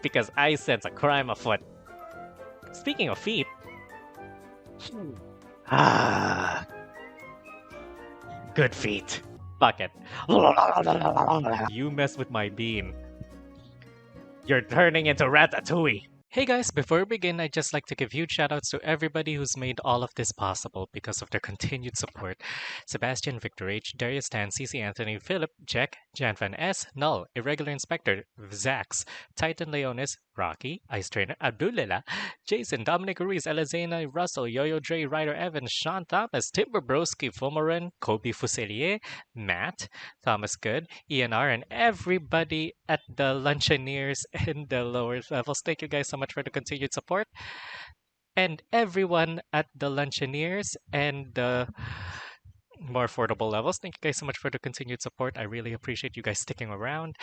because I sense a crime afoot. Speaking of feet, ah, good feet. Fuck it. You mess with my bean, you're turning into Ratatouille. Hey guys, before we begin, I'd just like to give huge shoutouts to everybody who's made all of this possible because of their continued support. Sebastian, Victor H, Darius Tan, CC Anthony, Philip, Jack, Janvan S, Null, Irregular Inspector, Zax, Titan Leonis, Rocky, Ice Trainer, Abdullah, Jason, Dominic Ruiz, Elizena, Russell, Yo-Yo Dre, Ryder Evans, Sean Thomas, Timber Broski, Fumoren, Kobe Fuselier, Matt, Thomas Good, ENR, and everybody at the Luncheoneers and the lower levels. Thank you guys so much for the continued support. And everyone at the Luncheoneers and the more affordable levels, thank you guys so much for the continued support. I really appreciate you guys sticking around.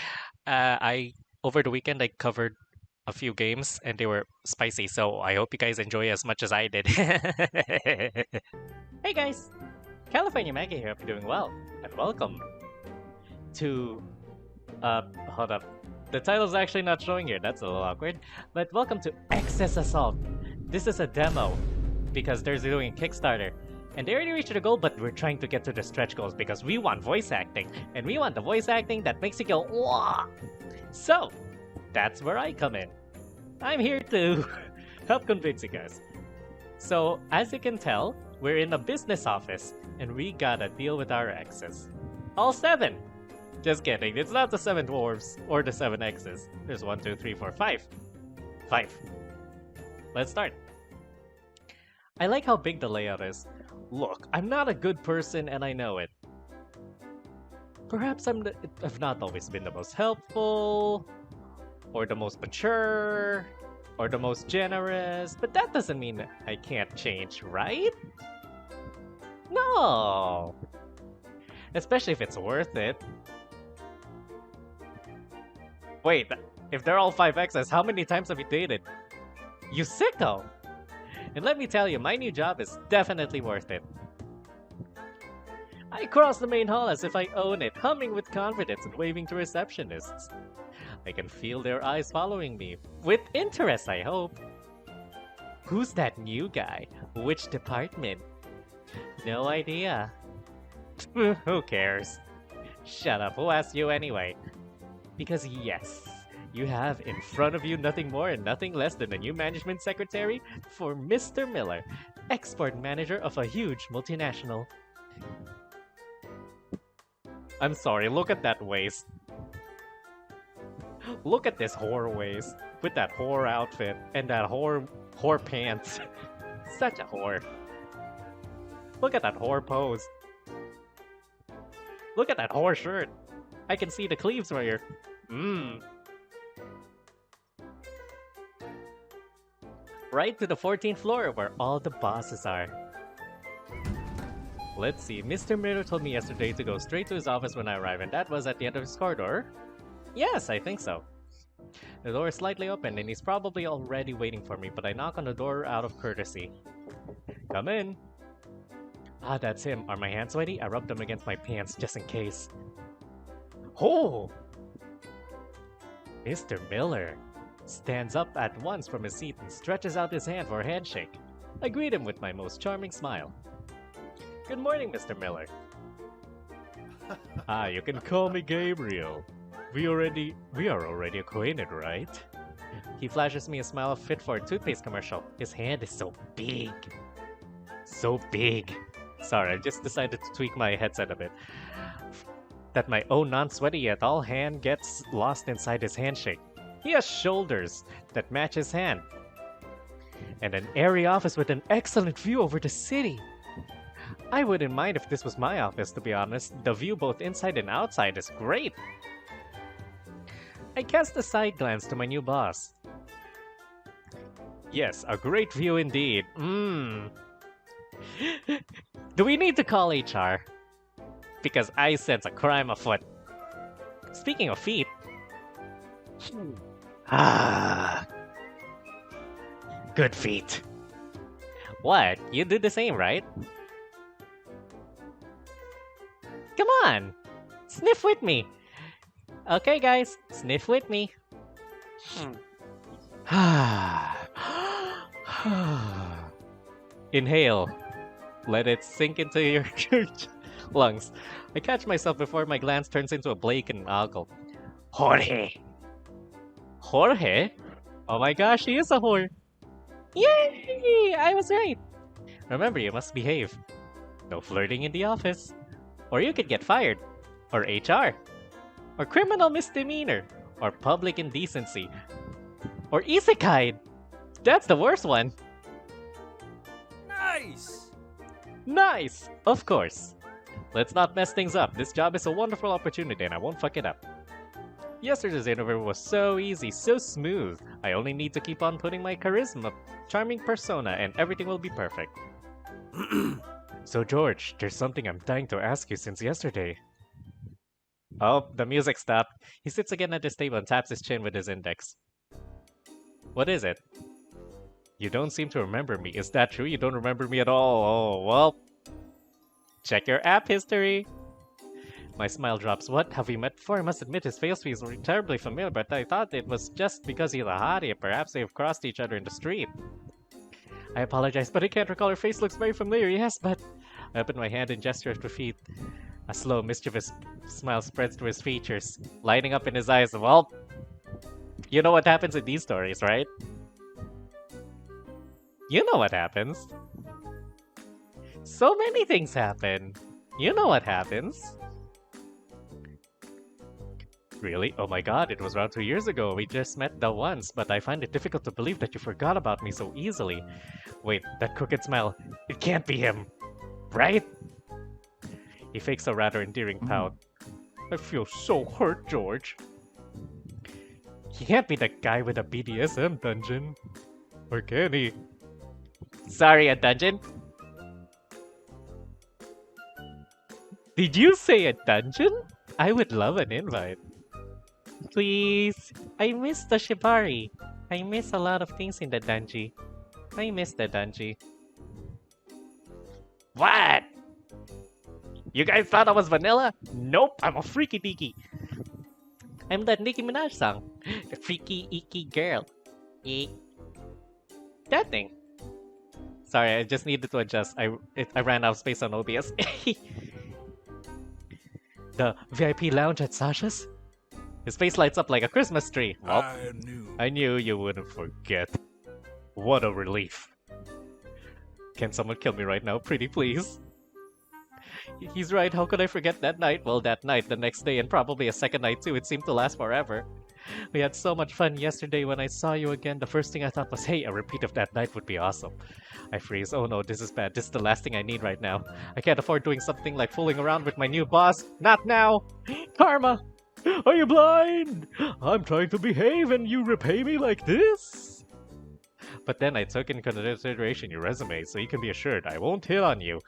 Over the weekend I covered a few games and they were spicy, so I hope you guys enjoy as much as I did. Hey guys, Macky here. Hope you're doing well, and welcome to hold up. The title's actually not showing here. That's a little awkward. But welcome to Exes Assault. This is a demo because they're doing a Kickstarter. And they already reached the goal, but we're trying to get to the stretch goals because we want voice acting. And we want the voice acting that makes you go, wah! So, that's where I come in. I'm here to help convince you guys. So, as you can tell, we're in a business office, and we gotta deal with our exes. All 7! Just kidding, it's not the 7 dwarves or the 7 exes. There's 1, 2, 3, 4, 5. 5. Let's start. I like how big the layout is. Look, I'm not a good person and I know it. Perhaps I've not always been the most helpful, or the most mature, or the most generous, but that doesn't mean I can't change, right? No! Especially if it's worth it. Wait, if they're all 5 X's, how many times have you dated? You sicko! And let me tell you, my new job is definitely worth it. I cross the main hall as if I own it, humming with confidence and waving to receptionists. I can feel their eyes following me, with interest, I hope. Who's that new guy? Which department? No idea. Who cares? Shut up, who asked you anyway? Because yes, you have in front of you nothing more and nothing less than the new management secretary for Mr. Miller, export manager of a huge multinational. I'm sorry, look at that waist. Look at this whore waist, with that whore outfit and that whore pants. Such a whore. Look at that whore pose. Look at that whore shirt. I can see the cleaves right here. Right to the 14th floor where all the bosses are. Let's see, Mr. Miller told me yesterday to go straight to his office when I arrive, and that was at the end of his corridor? Yes, I think so. The door is slightly open and he's probably already waiting for me, but I knock on the door out of courtesy. Come in. Ah, that's him. Are my hands sweaty? I rub them against my pants just in case. Oh! Mr. Miller stands up at once from his seat and stretches out his hand for a handshake. I greet him with my most charming smile. Good morning, Mr. Miller. Ah, you can call me Gabriel. We are already acquainted, right? He flashes me a smile fit for a toothpaste commercial. His hand is so big. So big. Sorry, I just decided to tweak my headset a bit. That my own non-sweaty yet all hand gets lost inside his handshake. He has shoulders that match his hand. And an airy office with an excellent view over the city. I wouldn't mind if this was my office, to be honest. The view both inside and outside is great. I cast a side glance to my new boss. Yes, a great view indeed. Do we need to call HR? Because I sense a crime afoot. Speaking of feet. Ah. Good feet. What? You do the same, right? Come on! Sniff with me! Okay guys, sniff with me. Inhale. Let it sink into your lungs. I catch myself before my glance turns into a blackened alcohol. Jorge! Jorge? Oh my gosh, he is a whore! Yay! I was right! Remember, you must behave. No flirting in the office. Or you could get fired. Or HR. Or criminal misdemeanor. Or public indecency. Or isekai! That's the worst one! Nice! Nice! Of course. Let's not mess things up. This job is a wonderful opportunity and I won't fuck it up. Yesterday's interview was so easy, so smooth. I only need to keep on putting my charisma, charming persona, and everything will be perfect. So George, there's something I'm dying to ask you since yesterday. Oh, the music stopped. He sits again at his table and taps his chin with his index. What is it? You don't seem to remember me. Is that true? You don't remember me at all? Oh, well. Check your app history. My smile drops. What? Have we met before? I must admit his face feels terribly familiar, but I thought it was just because he's a hottie. Perhaps they've crossed each other in the street. I apologize, but I can't recall. Her face looks very familiar. Yes, but... I open my hand and gesture to feet. A slow, mischievous smile spreads to his features, lighting up in his eyes. Well, you know what happens in these stories, right? You know what happens. So many things happen. You know what happens. Really? Oh my god, it was around 2 years ago. We just met the once, but I find it difficult to believe that you forgot about me so easily. Wait, that crooked smile. It can't be him. Right? He fakes a rather endearing pout. I feel so hurt, George. He can't be the guy with a BDSM dungeon. Or can he? Sorry, a dungeon? Did you say a dungeon? I would love an invite. Please. I miss the shibari. I miss a lot of things in the dungeon. I miss the dungeon. What? You guys thought I was vanilla? Nope, I'm a freaky deaky. I'm that Nicki Minaj song. The freaky icky girl. That thing. Sorry, I just needed to adjust. I ran out of space on OBS. The VIP lounge at Sasha's? His face lights up like a Christmas tree. Well, I knew you wouldn't forget. What a relief. Can someone kill me right now, pretty please? He's right, how could I forget that night? Well, that night, the next day, and probably a second night too. It seemed to last forever. We had so much fun yesterday. When I saw you again, the first thing I thought was, hey, a repeat of that night would be awesome. I freeze. Oh no, this is bad. This is the last thing I need right now. I can't afford doing something like fooling around with my new boss. Not now! Karma! Are you blind? I'm trying to behave and you repay me like this? But then I took in consideration your resume, so you can be assured I won't hit on you.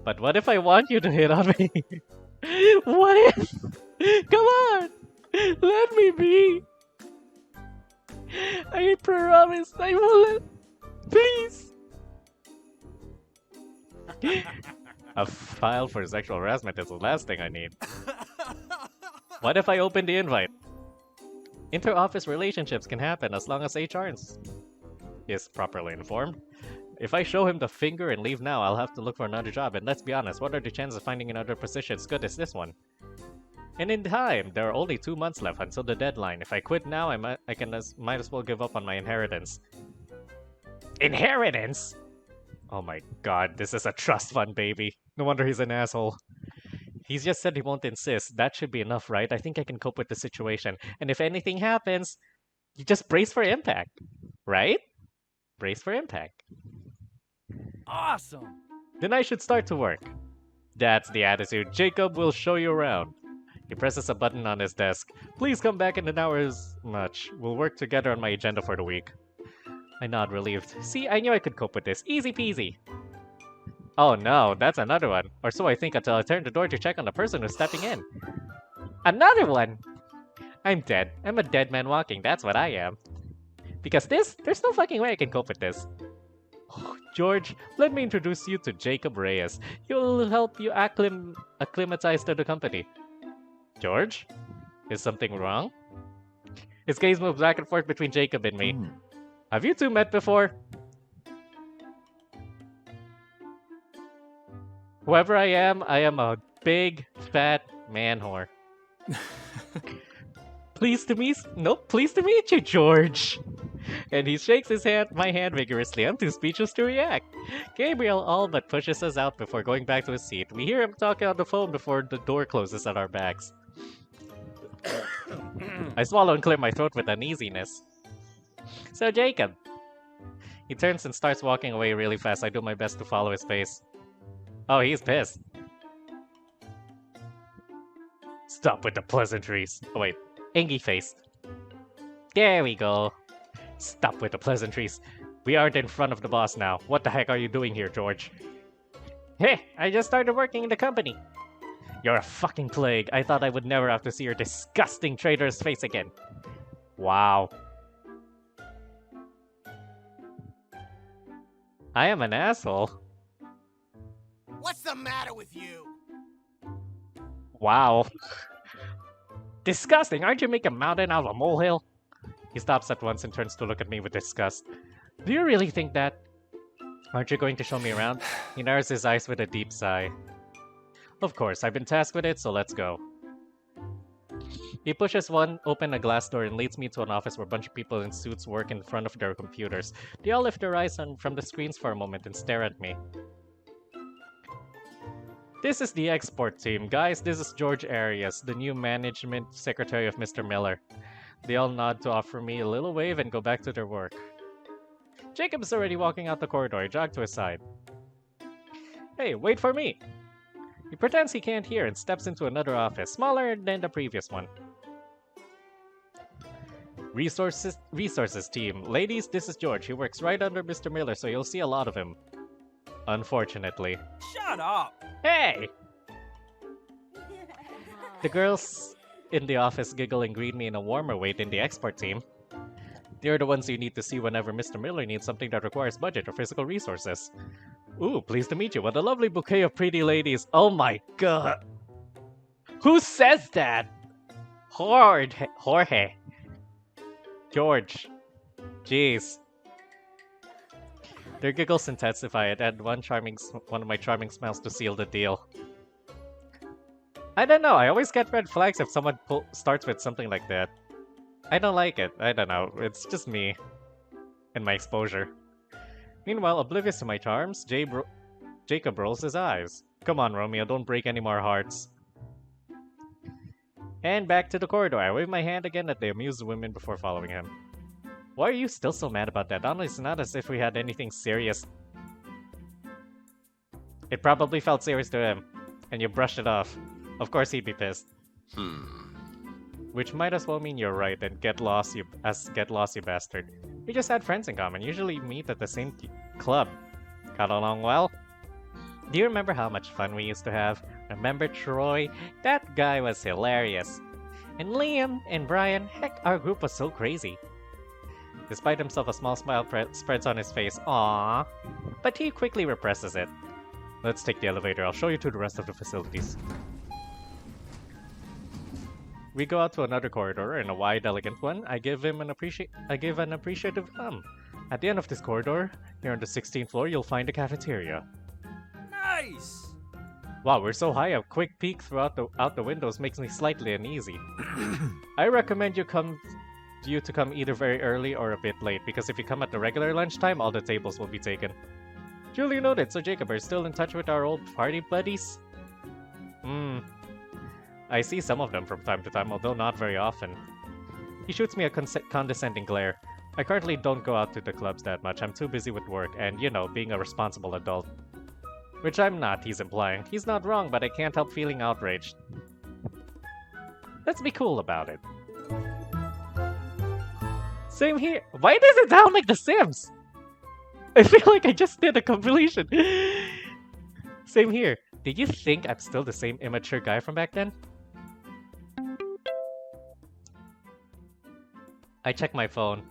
But what if I want you to hit on me? What if? Come on! Let me be! I promise I will let... Please! A file for sexual harassment is the last thing I need. What if I open the invite? Inter-office relationships can happen as long as HR is properly informed. If I show him the finger and leave now, I'll have to look for another job. And let's be honest, what are the chances of finding another position as good as this one? And in time, there are only 2 months left until the deadline. If I quit now, I might as well give up on my inheritance. Inheritance? Oh my god, this is a trust fund, baby. No wonder he's an asshole. He's just said he won't insist. That should be enough, right? I think I can cope with the situation. And if anything happens, you just brace for impact. Right? Brace for impact. Awesome! Then I should start to work. That's the attitude. Jacob will show you around. He presses a button on his desk. Please come back in an hour as much. We'll work together on my agenda for the week. I nod, relieved. See, I knew I could cope with this. Easy peasy. Oh no, that's another one. Or so I think until I turn the door to check on the person who's stepping in. Another one! I'm dead. I'm a dead man walking. That's what I am. Because there's no fucking way I can cope with this. George, let me introduce you to Jacob Reyes. He'll help you acclimatize to the company. George? Is something wrong? His gaze moves back and forth between Jacob and me. Have you two met before? Whoever I am a big, fat man whore. Pleased to meet you, George. And he shakes my hand vigorously. I'm too speechless to react. Gabriel all but pushes us out before going back to his seat. We hear him talking on the phone before the door closes at our backs. I swallow and clear my throat with uneasiness. So, Jacob. He turns and starts walking away really fast. I do my best to follow his pace. Oh, he's pissed. Stop with the pleasantries. Oh, wait. Angy face. There we go. Stop with the pleasantries. We aren't in front of the boss now. What the heck are you doing here, George? Hey, I just started working in the company. You're a fucking plague. I thought I would never have to see your disgusting traitor's face again. Wow. I am an asshole. What's the matter with you? Wow. Disgusting. Aren't you making a mountain out of a molehill? He stops at once and turns to look at me with disgust. Do you really think that? Aren't you going to show me around? He narrows his eyes with a deep sigh. Of course, I've been tasked with it, so let's go. He pushes open a glass door and leads me to an office where a bunch of people in suits work in front of their computers. They all lift their eyes from the screens for a moment and stare at me. This is the export team. Guys, this is George Arias, the new management secretary of Mr. Miller. They all nod to offer me a little wave and go back to their work. Jacob is already walking out the corridor. I jog to his side. Hey, wait for me! He pretends he can't hear and steps into another office, smaller than the previous one. Resources team. Ladies, this is George. He works right under Mr. Miller, so you'll see a lot of him. Unfortunately. Shut up! Hey! The girls in the office giggle and greet me in a warmer way than the export team. They're the ones you need to see whenever Mr. Miller needs something that requires budget or physical resources. Ooh, pleased to meet you. What a lovely bouquet of pretty ladies. Oh my god. Who says that? Jorge. George. Jeez. Their giggles intensify it, and one of my charming smiles to seal the deal. I don't know, I always get red flags if someone starts with something like that. I don't like it. I don't know. It's just me. And my exposure. Meanwhile, oblivious to my charms, Jacob rolls his eyes. Come on, Romeo, don't break any more hearts. And back to the corridor. I wave my hand again at the amused women before following him. Why are you still so mad about that? Honestly, it's not as if we had anything serious. It probably felt serious to him. And you brushed it off. Of course he'd be pissed. Which might as well mean you're right and get lost, you bastard. We just had friends in common, usually meet at the same club. Got along well? Do you remember how much fun we used to have? Remember Troy? That guy was hilarious. And Liam and Brian, heck, our group was so crazy. Despite himself, a small smile spreads on his face. Aww. But he quickly represses it. Let's take the elevator. I'll show you to the rest of the facilities. We go out to another corridor, in a wide, elegant one. I give an appreciative thumb. At the end of this corridor, here on the 16th floor, you'll find a cafeteria. Nice! Wow, we're so high, a quick peek out the windows makes me slightly uneasy. I recommend you to come either very early or a bit late, because if you come at the regular lunchtime, all the tables will be taken. Duly noted. So Jacob, are you still in touch with our old party buddies? I see some of them from time to time, although not very often. He shoots me a condescending glare. I currently don't go out to the clubs that much. I'm too busy with work and, you know, being a responsible adult. Which I'm not, he's implying. He's not wrong, but I can't help feeling outraged. Let's be cool about it. Same here. Why does it sound like The Sims? I feel like I just did a compilation. Same here. Did you think I'm still the same immature guy from back then? I check my phone.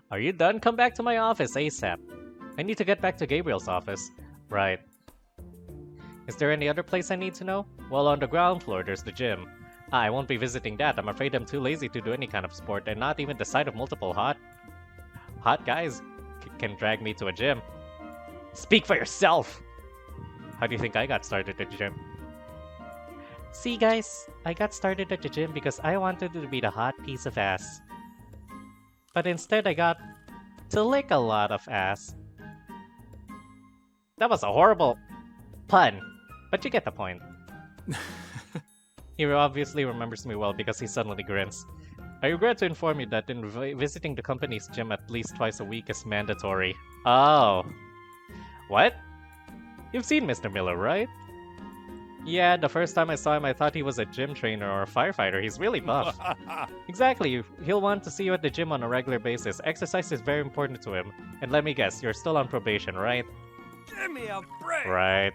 Are you done? Come back to my office ASAP. I need to get back to Gabriel's office. Right. Is there any other place I need to know? Well, on the ground floor, there's the gym. I won't be visiting that. I'm afraid I'm too lazy to do any kind of sport, and not even the sight of multiple hot guys can drag me to a gym. Speak for yourself! How do you think I got started at the gym? See guys, I got started at the gym because I wanted to be the hot piece of ass. But instead I got to lick a lot of ass. That was a horrible pun, but you get the point. He obviously remembers me well because he suddenly grins. I regret to inform you that visiting the company's gym at least twice a week is mandatory. Oh. What? You've seen Mr. Miller, right? Yeah, the first time I saw him I thought he was a gym trainer or a firefighter. He's really buff. Exactly. He'll want to see you at the gym on a regular basis. Exercise is very important to him. And let me guess, you're still on probation, right? Give me a break! Right.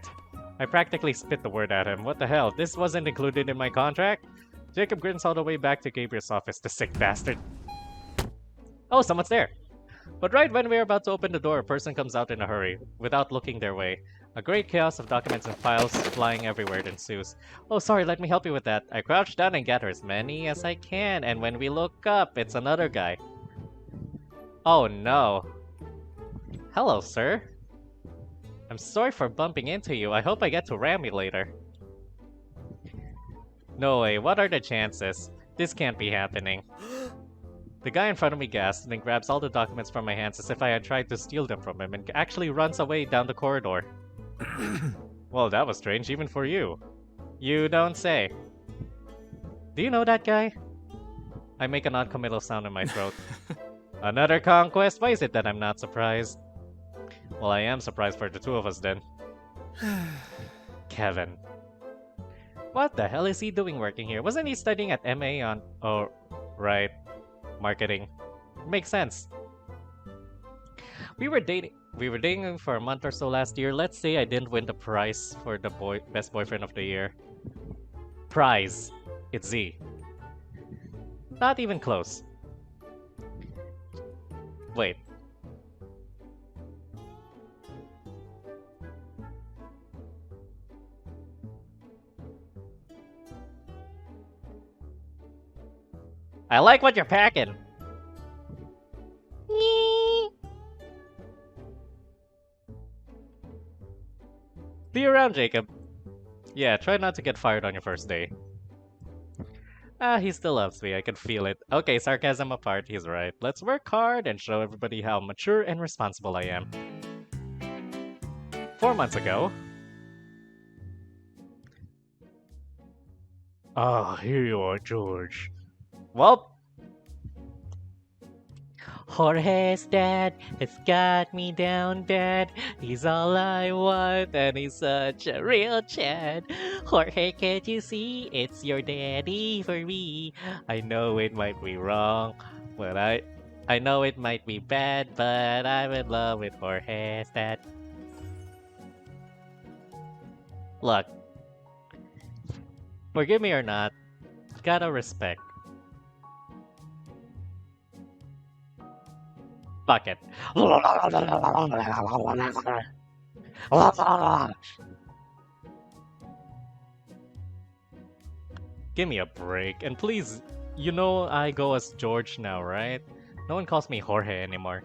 I practically spit the word at him. What the hell? This wasn't included in my contract? Jacob grins all the way back to Gabriel's office, the sick bastard. Oh, someone's there. But right when we're about to open the door, a person comes out in a hurry, without looking their way. A great chaos of documents and files flying everywhere ensues. Oh, sorry, let me help you with that. I crouch down and gather as many as I can, and when we look up, it's another guy. Oh no. Hello, sir. I'm sorry for bumping into you. I hope I get to ram you later. No way, what are the chances? This can't be happening. The guy in front of me gasps and then grabs all the documents from my hands as if I had tried to steal them from him and actually runs away down the corridor. Well, that was strange even for you. You don't say. Do you know that guy? I make a non-committal sound in my throat. Another conquest? Why is it that I'm not surprised? Well, I am surprised for the two of us then. Kevin. What the hell is he doing working here? Wasn't he studying at MA on... Oh, right. Marketing. Makes sense. We were dating for a month or so last year. Let's say I didn't win the prize for the best boyfriend of the year. Prize. It's Z. Not even close. Wait. I like what you're packing. See you around, Jacob. Yeah, try not to get fired on your first day. Ah, he still loves me. I can feel it. Okay, sarcasm apart, he's right. Let's work hard and show everybody how mature and responsible I am. 4 months ago... Ah, here you are, George. Well... Jorge's dad has got me down bad. He's all I want and he's such a real Chad. Jorge, can't you see? It's your daddy for me. I know it might be wrong, but I know it might be bad, but I'm in love with Jorge's dad. Look, forgive me or not, gotta respect. Fuck it. Give me a break. And please, you know I go as George now, right? No one calls me Jorge anymore.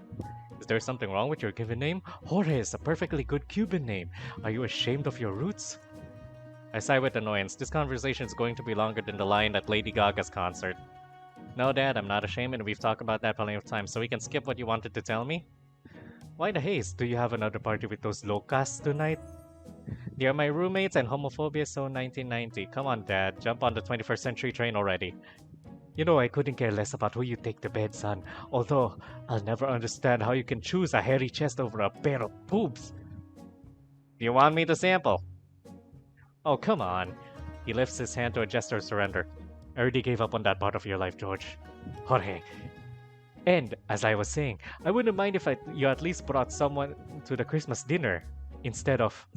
Is there something wrong with your given name? Jorge is a perfectly good Cuban name. Are you ashamed of your roots? I sigh with annoyance. This conversation is going to be longer than the line at Lady Gaga's concert. No, Dad, I'm not ashamed, and we've talked about that plenty of times, so we can skip what you wanted to tell me? Why the haste? Do you have another party with those locas tonight? They are my roommates, and homophobia is so 1990. Come on, Dad, jump on the 21st century train already. You know, I couldn't care less about who you take to bed, son. Although, I'll never understand how you can choose a hairy chest over a pair of boobs. Do you want me to sample? Oh, come on. He lifts his hand to a gesture of surrender. I already gave up on that part of your life, George. Jorge. And, as I was saying, I wouldn't mind if you at least brought someone to the Christmas dinner, instead of...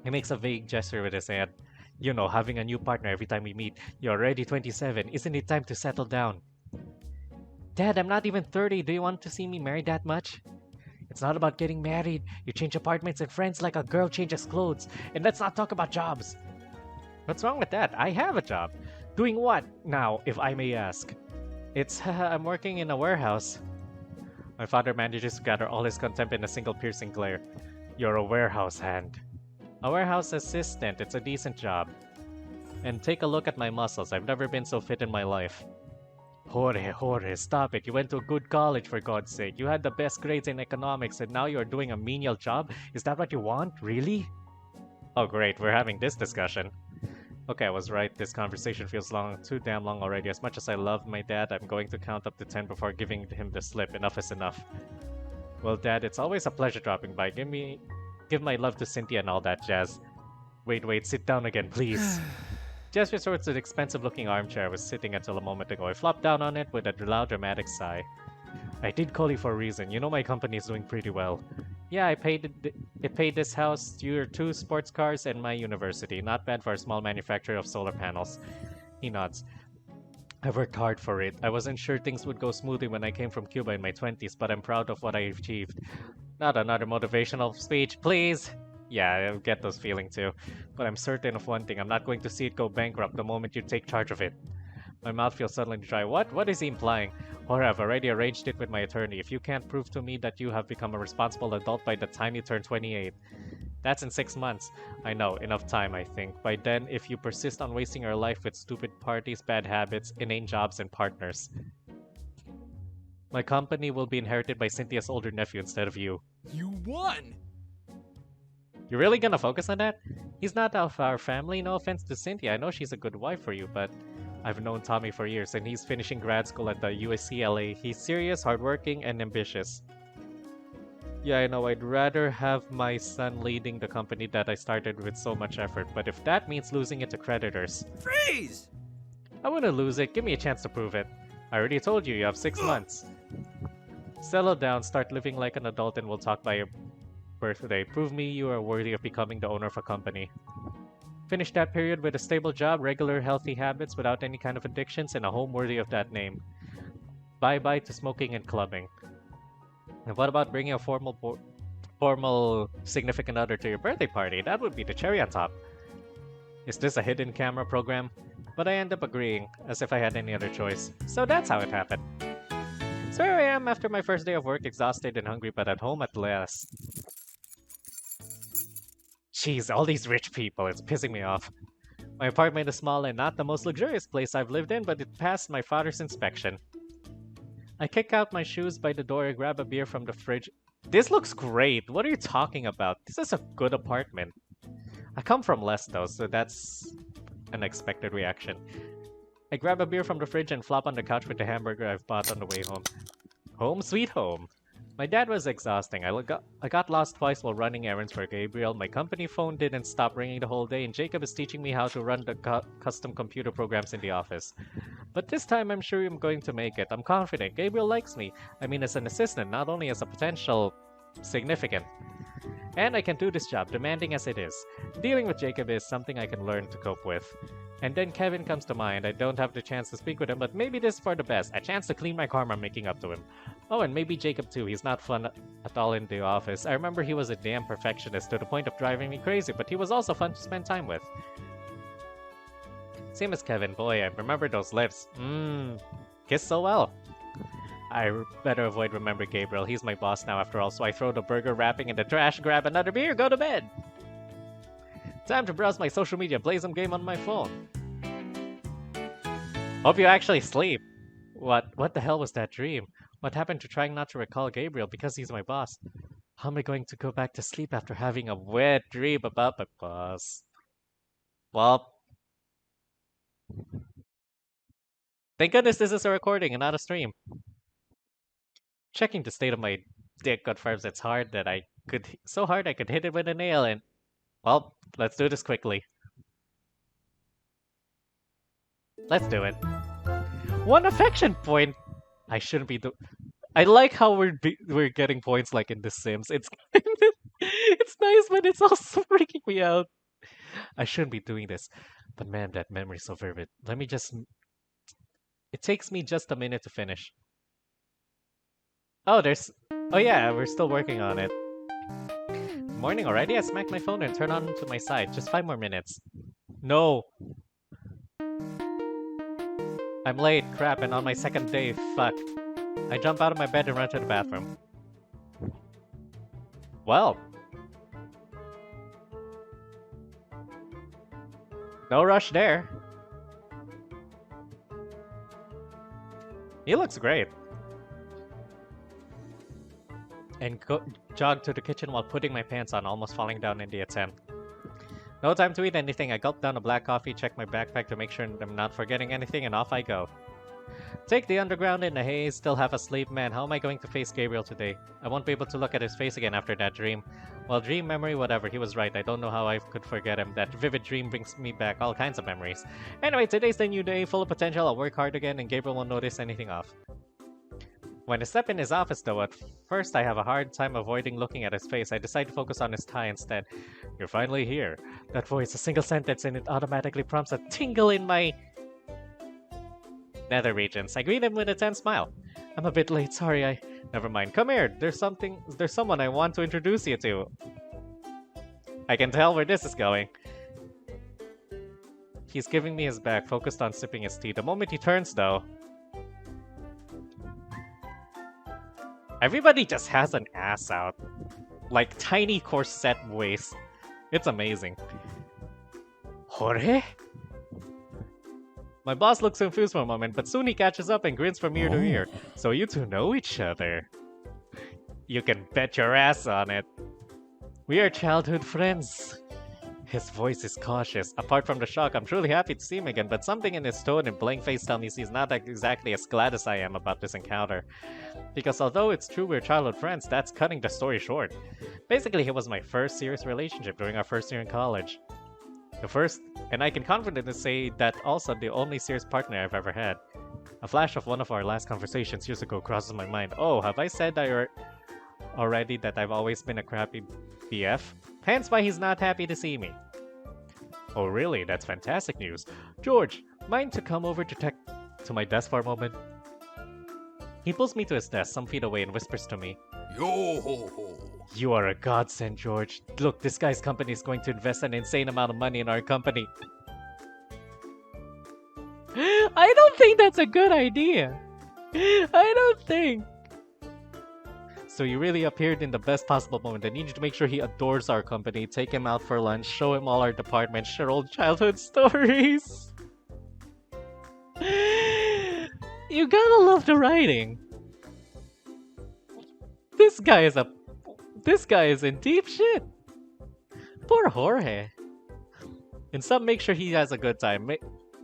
He makes a vague gesture with his hand. You know, having a new partner every time we meet. You're already 27. Isn't it time to settle down? Dad, I'm not even 30. Do you want to see me married that much? It's not about getting married. You change apartments and friends like a girl changes clothes. And let's not talk about jobs. What's wrong with that? I have a job. Doing what now, if I may ask? I'm working in a warehouse. My father manages to gather all his contempt in a single piercing glare. You're a warehouse hand. A warehouse assistant, it's a decent job. And take a look at my muscles, I've never been so fit in my life. Jorge, stop it. You went to a good college, for God's sake. You had the best grades in economics, and now you're doing a menial job? Is that what you want? Really? Oh, great. We're having this discussion. Okay, I was right. This conversation feels too damn long already. As much as I love my dad, I'm going to count up to 10 before giving him the slip. Enough is enough. Well, Dad, it's always a pleasure dropping by. Give my love to Cynthia and all that jazz. Wait, sit down again, please. Jazz resorts to the expensive-looking armchair I was sitting until a moment ago. I flopped down on it with a loud, dramatic sigh. I did call you for a reason. You know my company is doing pretty well. Yeah, it paid this house, your 2 sports cars, and my university. Not bad for a small manufacturer of solar panels. He nods. I worked hard for it. I wasn't sure things would go smoothly when I came from Cuba in my 20s, but I'm proud of what I achieved. Not another motivational speech, please! Yeah, I get those feelings too. But I'm certain of one thing. I'm not going to see it go bankrupt the moment you take charge of it. My mouth feels suddenly dry. What? What is he implying? Or I've already arranged it with my attorney. If you can't prove to me that you have become a responsible adult by the time you turn 28. That's in 6 months. I know, enough time, I think. By then, if you persist on wasting your life with stupid parties, bad habits, inane jobs, and partners. My company will be inherited by Cynthia's older nephew instead of you. You won! You're really gonna focus on that? He's not of our family, no offense to Cynthia. I know she's a good wife for you, but I've known Tommy for years, and he's finishing grad school at the USCLA. He's serious, hardworking, and ambitious. Yeah, I know. I'd rather have my son leading the company that I started with so much effort, but if that means losing it to creditors... Freeze! I wanna lose it. Give me a chance to prove it. I already told you have 6 months. Settle down, start living like an adult, and we'll talk by your birthday. Prove me you are worthy of becoming the owner of a company. Finish that period with a stable job, regular healthy habits without any kind of addictions, and a home worthy of that name. Bye-bye to smoking and clubbing. And what about bringing a formal significant other to your birthday party? That would be the cherry on top. Is this a hidden camera program? But I end up agreeing, as if I had any other choice. So that's how it happened. So here I am after my first day of work, exhausted and hungry, but at home at last. Jeez, all these rich people, it's pissing me off. My apartment is small and not the most luxurious place I've lived in, but it passed my father's inspection. I kick out my shoes by the door and grab a beer from the fridge. This looks great! What are you talking about? This is a good apartment. I come from less though, so that's an expected reaction. I grab a beer from the fridge and flop on the couch with the hamburger I've bought on the way home. Home sweet home. My dad was exhausting. I got lost twice while running errands for Gabriel. My company phone didn't stop ringing the whole day, and Jacob is teaching me how to run the custom computer programs in the office. But this time I'm sure I'm going to make it. I'm confident. Gabriel likes me. I mean, as an assistant, not only as a potential significant. And I can do this job, demanding as it is. Dealing with Jacob is something I can learn to cope with. And then Kevin comes to mind. I don't have the chance to speak with him, but maybe this is for the best. A chance to clean my karma making up to him. Oh, and maybe Jacob too. He's not fun at all in the office. I remember he was a damn perfectionist to the point of driving me crazy, but he was also fun to spend time with. Same as Kevin. Boy, I remember those lips. Kiss so well. I better avoid remember Gabriel. He's my boss now after all, so I throw the burger wrapping in the trash, grab another beer, go to bed. Time to browse my social media, play some game on my phone. Hope you actually sleep. What the hell was that dream? What happened to trying not to recall Gabriel because he's my boss? How am I going to go back to sleep after having a wet dream about my boss? Well, thank goodness this is a recording and not a stream. Checking the state of my dick confirms it's hard that so hard I could hit it with a nail and... Well, let's do this quickly. Let's do it. 1 affection point! I shouldn't be I like how we're getting points like in The Sims. It's it's nice, but it's also freaking me out. I shouldn't be doing this. But man, that memory's so vivid. It takes me just a minute to finish. Oh, oh yeah, we're still working on it. Morning already? I smacked my phone and turned on to my side. Just 5 more minutes. No. I'm late, crap, and on my second day, fuck. I jump out of my bed and run to the bathroom. Well. No rush there. He looks great. And jog to the kitchen while putting my pants on, almost falling down in the attempt. No time to eat anything. I gulp down a black coffee, check my backpack to make sure I'm not forgetting anything, and off I go. Take the underground in the haze, still half asleep. Man, how am I going to face Gabriel today? I won't be able to look at his face again after that dream. Well, dream, memory, whatever, he was right. I don't know how I could forget him. That vivid dream brings me back all kinds of memories. Anyway, today's the new day, full of potential. I'll work hard again, and Gabriel won't notice anything off. When I step in his office, though, at first I have a hard time avoiding looking at his face. I decide to focus on his tie instead. You're finally here. That voice, a single sentence, and it automatically prompts a tingle in my nether regions. I greet him with a tense smile. I'm a bit late, sorry, Never mind. Come here. There's someone I want to introduce you to. I can tell where this is going. He's giving me his back, focused on sipping his tea. The moment he turns, though, everybody just has an ass out. Like tiny corset waist. It's amazing. Jorge? My boss looks confused for a moment, but soon he catches up and grins from ear to ear. So you two know each other. You can bet your ass on it. We are childhood friends. His voice is cautious. Apart from the shock, I'm truly happy to see him again, but something in his tone and blank face tell me he's not exactly as glad as I am about this encounter. Because although it's true we're childhood friends, that's cutting the story short. Basically, it was my first serious relationship during our first year in college. The first, and I can confidently say that also the only serious partner I've ever had. A flash of one of our last conversations years ago crosses my mind. Oh, have I said already that I've always been a crappy BF? Hence why he's not happy to see me. Oh really? That's fantastic news. George, mind to come over to my desk for a moment? He pulls me to his desk some feet away and whispers to me. Yo! You are a godsend, George. Look, this guy's company is going to invest an insane amount of money in our company. I don't think that's a good idea. I don't think. So you really appeared in the best possible moment. I need you to make sure he adores our company. Take him out for lunch. Show him all our departments. Share old childhood stories. You gotta love the writing. This guy is in deep shit. Poor Jorge. And some make sure he has a good time.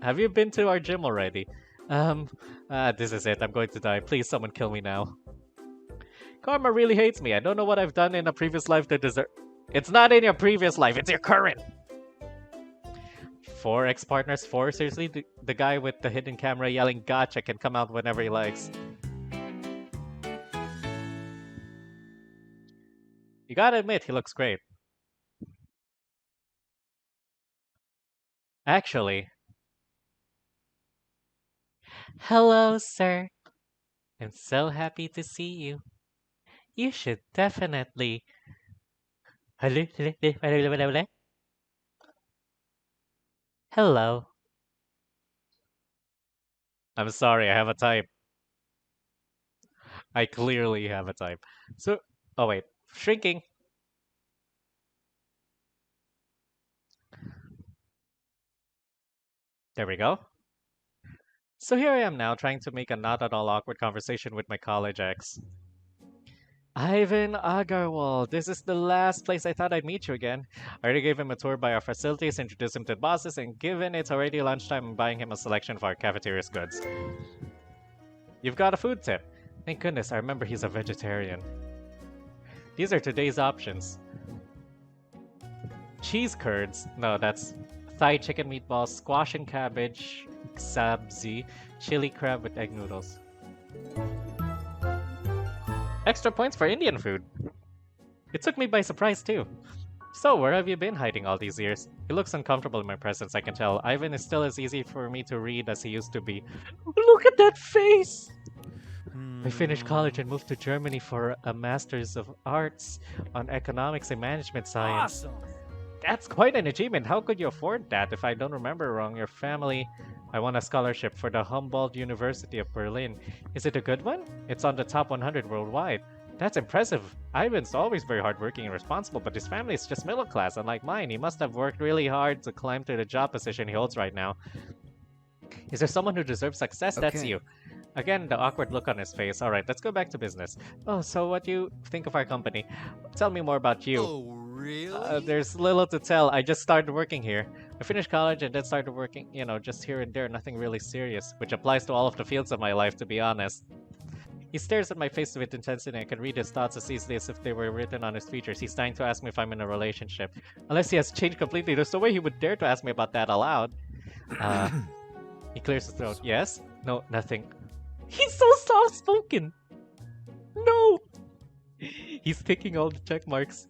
Have you been to our gym already? This is it. I'm going to die. Please, someone kill me now. Karma really hates me. I don't know what I've done in a previous life to deserve... It's not in your previous life, it's your current! 4 ex-partners, 4? Seriously? The guy with the hidden camera yelling gotcha can come out whenever he likes. You gotta admit, he looks great. Actually... Hello, sir. I'm so happy to see you. You should definitely... Hello. I'm sorry, I have a type. I clearly have a type. So... Oh wait. Shrinking. There we go. So here I am now, trying to make a not at all awkward conversation with my college ex. Ivan Agarwal, this is the last place I thought I'd meet you again. I already gave him a tour by our facilities, introduced him to the bosses, and given it's already lunchtime, I'm buying him a selection of our cafeteria's goods. You've got a food tip. Thank goodness, I remember he's a vegetarian. These are today's options. Cheese curds. No, that's Thai chicken meatballs, squash and cabbage, sabzi, chili crab with egg noodles. Extra points for Indian food. It took me by surprise too. So, where have you been hiding all these years? He looks uncomfortable in my presence, I can tell. Ivan is still as easy for me to read as he used to be. Look at that face! I finished college and moved to Germany for a Master's of Arts on Economics and Management Science. Awesome! That's quite an achievement. How could you afford that? If I don't remember wrong, your family... I won a scholarship for the Humboldt University of Berlin. Is it a good one? It's on the top 100 worldwide. That's impressive. Ivan's always very hardworking and responsible, but his family is just middle class, unlike mine. He must have worked really hard to climb to the job position he holds right now. Is there someone who deserves success? Okay. That's you. Again, the awkward look on his face. Alright, let's go back to business. Oh, so what do you think of our company? Tell me more about you. Oh, really? There's little to tell. I just started working here. I finished college and then started working, just here and there, nothing really serious, which applies to all of the fields of my life, to be honest. He stares at my face with intensity, and I can read his thoughts as easily as if they were written on his features. He's trying to ask me if I'm in a relationship. Unless he has changed completely, there's no way he would dare to ask me about that aloud. He clears his throat. Yes? No, nothing. He's so soft-spoken! No! He's ticking all the check marks.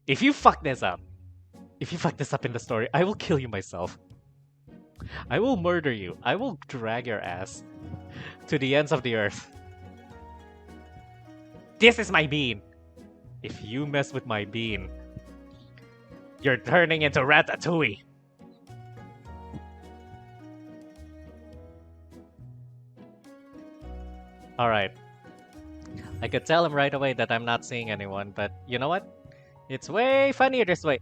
If you fuck this up in the story, I will kill you myself. I will murder you. I will drag your ass to the ends of the earth. This is my bean. If you mess with my bean, you're turning into Ratatouille. Alright. I could tell him right away that I'm not seeing anyone, but you know what? It's way funnier this way.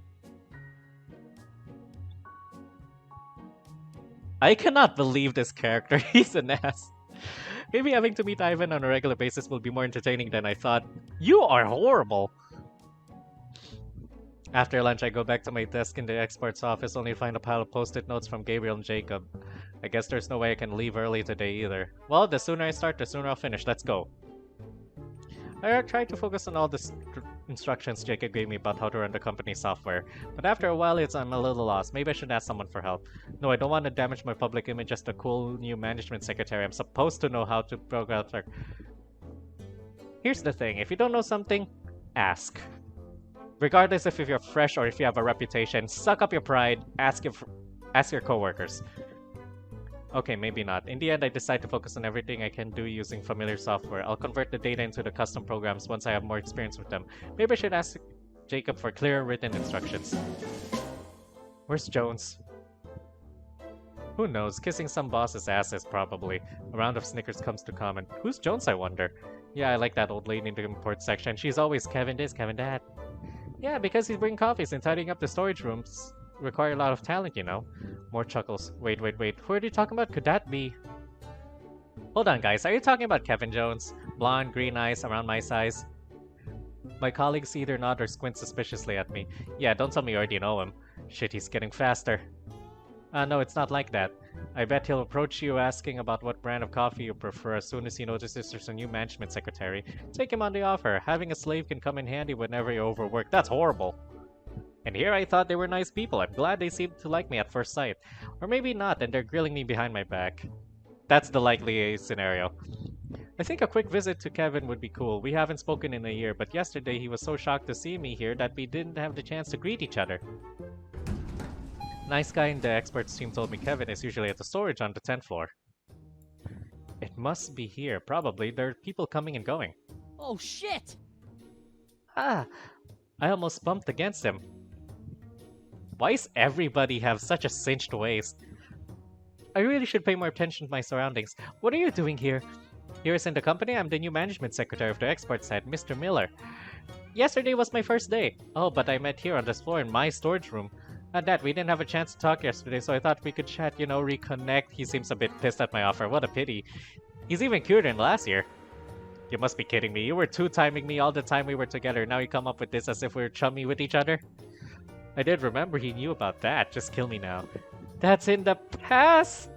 I cannot believe this character. He's an ass. Maybe having to meet Ivan on a regular basis will be more entertaining than I thought. You are horrible! After lunch, I go back to my desk in the export's office, only to find a pile of post-it notes from Gabriel and Jacob. I guess there's no way I can leave early today either. Well, the sooner I start, the sooner I'll finish. Let's go. I tried to focus on all the instructions Jacob gave me about how to run the company software, but after a while I'm a little lost. Maybe I should ask someone for help. No, I don't want to damage my public image as the cool new management secretary. I'm supposed to know how to program. Here's the thing, if you don't know something, ask. Regardless if you're fresh or if you have a reputation, suck up your pride, ask your coworkers. Okay, maybe not. In the end, I decide to focus on everything I can do using familiar software. I'll convert the data into the custom programs once I have more experience with them. Maybe I should ask Jacob for clearer written instructions. Where's Jones? Who knows? Kissing some boss's asses, probably. A round of snickers comes to comment. Who's Jones, I wonder? Yeah, I like that old lady in the import section. She's always Kevin this, Kevin that. Yeah, because he's bringing coffees and tidying up the storage rooms require a lot of talent, you know. More chuckles. Wait. Who are you talking about? Could that be? Hold on, guys. Are you talking about Kevin Jones? Blonde, green eyes, around my size? My colleagues either nod or squint suspiciously at me. Yeah, don't tell me you already know him. Shit, he's getting faster. No, it's not like that. I bet he'll approach you asking about what brand of coffee you prefer as soon as he notices there's a new management secretary. Take him on the offer. Having a slave can come in handy whenever you're overworked. That's horrible. And here I thought they were nice people. I'm glad they seemed to like me at first sight. Or maybe not, and they're grilling me behind my back. That's the likely scenario. I think a quick visit to Kevin would be cool. We haven't spoken in a year, but yesterday he was so shocked to see me here that we didn't have the chance to greet each other. Nice guy in the experts team told me Kevin is usually at the storage on the 10th floor. It must be here, probably. There are people coming and going. Oh, shit! Ah, I almost bumped against him. Why does everybody have such a cinched waist? I really should pay more attention to my surroundings. What are you doing here? Here is in the company. I'm the new management secretary of the exports head, Mr. Miller. Yesterday was my first day. Oh, but I met here on this floor in my storage room. At that, we didn't have a chance to talk yesterday, so I thought we could chat, reconnect. He seems a bit pissed at my offer. What a pity. He's even cuter than last year. You must be kidding me. You were two-timing me all the time we were together. Now you come up with this as if we were chummy with each other? I did remember he knew about that. Just kill me now. That's in the past!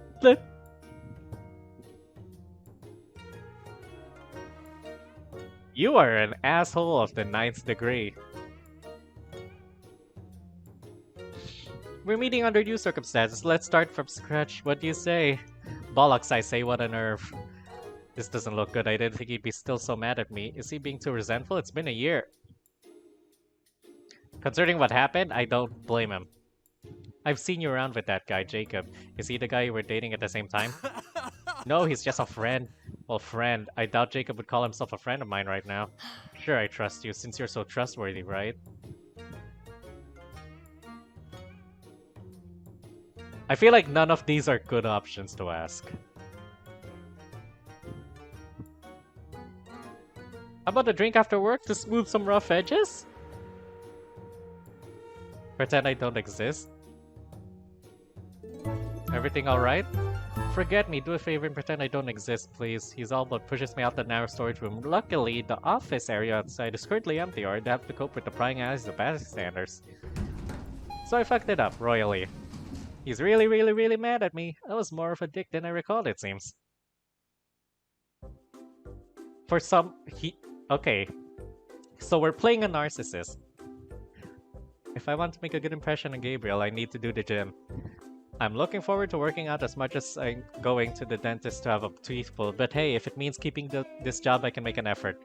You are an asshole of the 9th degree. We're meeting under new circumstances. Let's start from scratch. What do you say? Bollocks, I say. What a nerve. This doesn't look good. I didn't think he'd be still so mad at me. Is he being too resentful? It's been a year. Concerning what happened, I don't blame him. I've seen you around with that guy, Jacob. Is he the guy you were dating at the same time? No, he's just a friend. Well, friend. I doubt Jacob would call himself a friend of mine right now. Sure, I trust you, since you're so trustworthy, right? I feel like none of these are good options to ask. How about a drink after work to smooth some rough edges? Pretend I don't exist? Everything alright? Forget me, do a favor and pretend I don't exist, please. He's all but pushes me out the narrow storage room. Luckily, the office area outside is currently empty, or I'd have to cope with the prying eyes of bystanders. So I fucked it up, royally. He's really mad at me. I was more of a dick than I recalled, it seems. For some, okay. So we're playing a narcissist. If I want to make a good impression on Gabriel, I need to do the gym. I'm looking forward to working out as much as I'm going to the dentist to have a tooth pulled, but hey, if it means keeping this job, I can make an effort.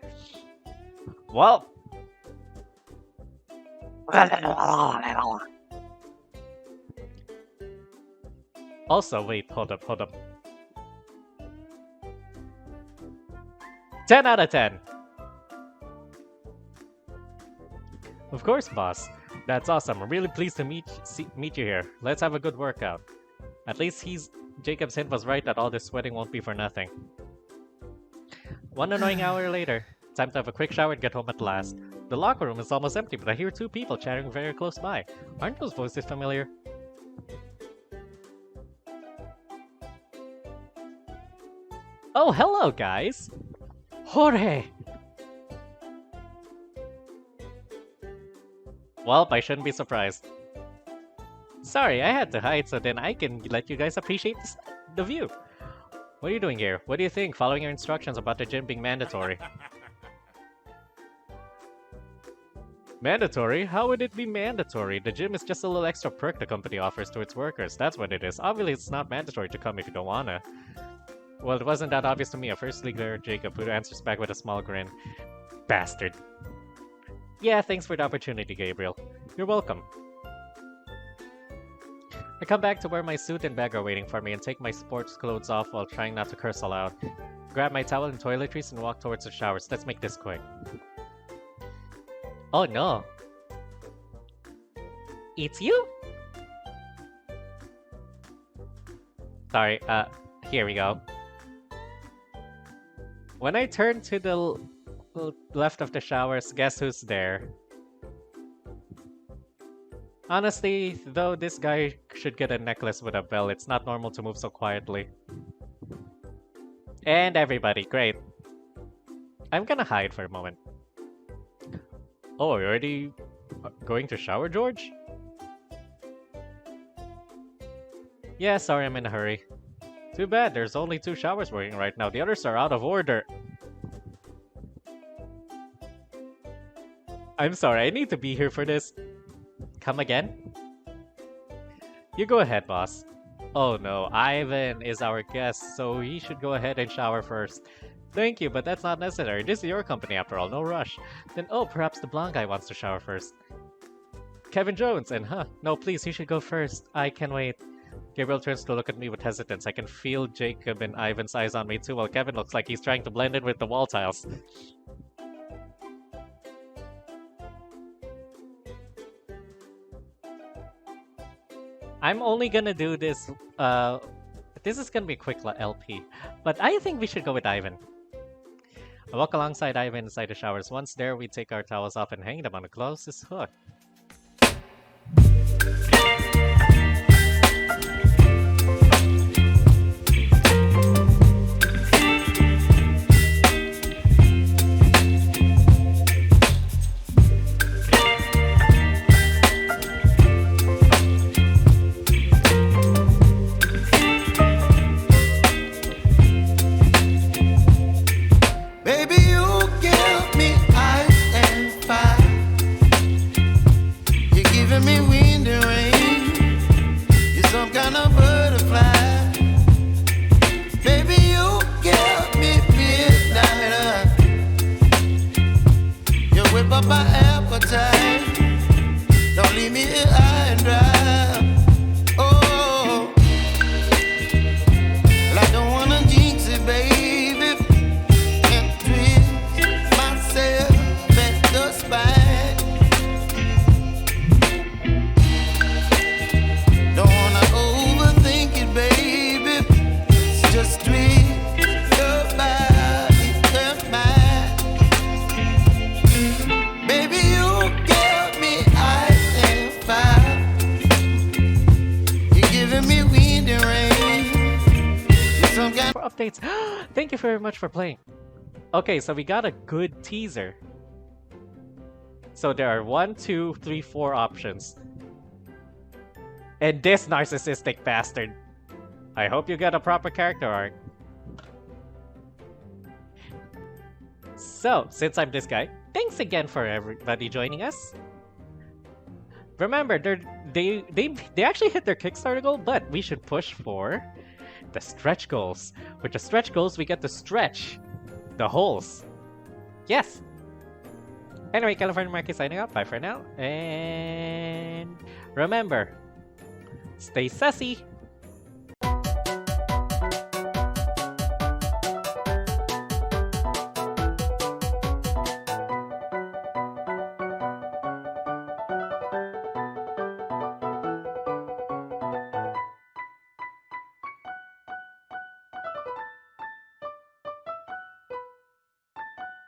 Well... Also, wait, hold up. 10 out of 10! Of course, boss. That's awesome. I'm really pleased to meet you here. Let's have a good workout. At least Jacob's hint was right that all this sweating won't be for nothing. One annoying hour later. Time to have a quick shower and get home at last. The locker room is almost empty, but I hear two people chatting very close by. Aren't those voices familiar? Oh, hello, guys! Jorge! Well, I shouldn't be surprised. Sorry, I had to hide so then I can let you guys appreciate the view. What are you doing here? What do you think, following your instructions about the gym being mandatory? Mandatory? How would it be mandatory? The gym is just a little extra perk the company offers to its workers. That's what it is. Obviously, it's not mandatory to come if you don't wanna. Well, it wasn't that obvious to me. A first leaguer, Jacob, who answers back with a small grin. Bastard. Yeah, thanks for the opportunity, Gabriel. You're welcome. I come back to where my suit and bag are waiting for me and take my sports clothes off while trying not to curse aloud. Grab my towel and toiletries and walk towards the showers. Let's make this quick. Oh no. It's you? Sorry, here we go. When I turn to the left of the showers, guess who's there? Honestly, though, this guy should get a necklace with a bell. It's not normal to move so quietly. And everybody, great. I'm gonna hide for a moment. Oh, you're already going to shower, George? Yeah, sorry, I'm in a hurry. Too bad, there's only 2 showers working right now. The others are out of order. I'm sorry, I need to be here for this. Come again? You go ahead, boss. Oh no, Ivan is our guest, so he should go ahead and shower first. Thank you, but that's not necessary. This is your company after all, no rush. Then, oh, perhaps the blonde guy wants to shower first. Kevin Jones, and no, please, you should go first. I can wait. Gabriel turns to look at me with hesitance. I can feel Jacob and Ivan's eyes on me too, while Kevin looks like he's trying to blend in with the wall tiles. I'm only gonna do this, this is gonna be a quick LP, but I think we should go with Ivan. I walk alongside Ivan inside the showers. Once there, we take our towels off and hang them on the closest hook. updates. Thank you very much for playing. Okay, so we got a good teaser. So there are 1, 2, 3, 4 options. And this narcissistic bastard. I hope you get a proper character arc. So, since I'm this guy, thanks again for everybody joining us. Remember, they actually hit their Kickstarter goal, but we should push for the stretch goals. With the stretch goals, we get to stretch the holes. Yes. Anyway, CalimackMack is signing up. Bye for now. And remember, stay sassy.